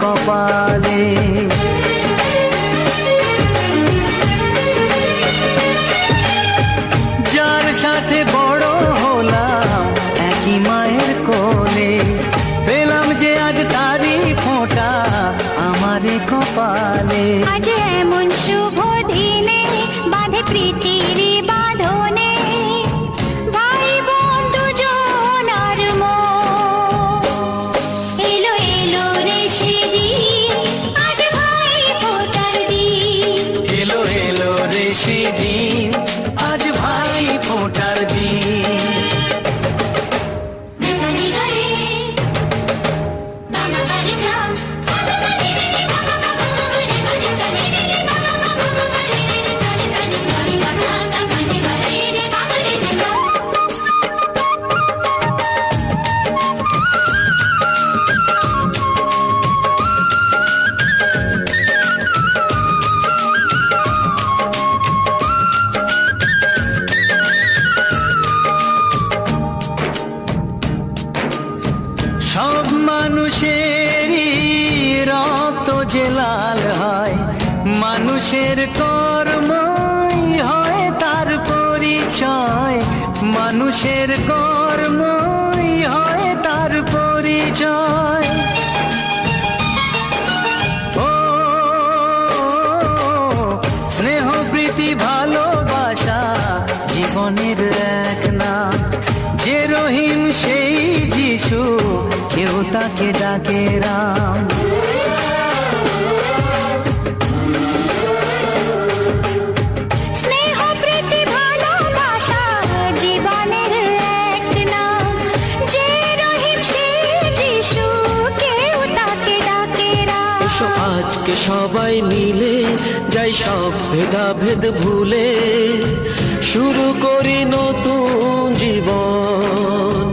কপালে। যার সাথে বড় হলাম একই মায়ের কোলে, পেলাম যে আজ তারই ফোঁটা আমারে কপালে। আজ এমন শুভ দিনে বাঁধে প্রীতির বাঁধনে, ভাই বন্ধু জনার মন। এলো এলো রে সেদিন, আজ ভাই ফোঁটার দিন। এলো এলো রে সেদিন, আজ ভাই ফোঁটার দিন। সব মানুষেরই রক্ত যে লাল হয়, মানুষের কর্মই হয় তার পরিচয়। মানুষের কর্মই হয় তার পরিচয়। ও স্নেহ প্রীতি ভালোবাসা জীবনের এক নাম। যে রহিম সেই যিশু, কেউ তাকে ডাকে রাম। স্নেহ প্রীতি ভালোবাসা জীবনের এক নাম। যে রহিম সেই যিশু, কেউ তাকে ডাকে রাম। এসো আজকে সবাই মিলে যাই সব ভেদাভেদ ভুলে, শুরু করি নতুন জীবন।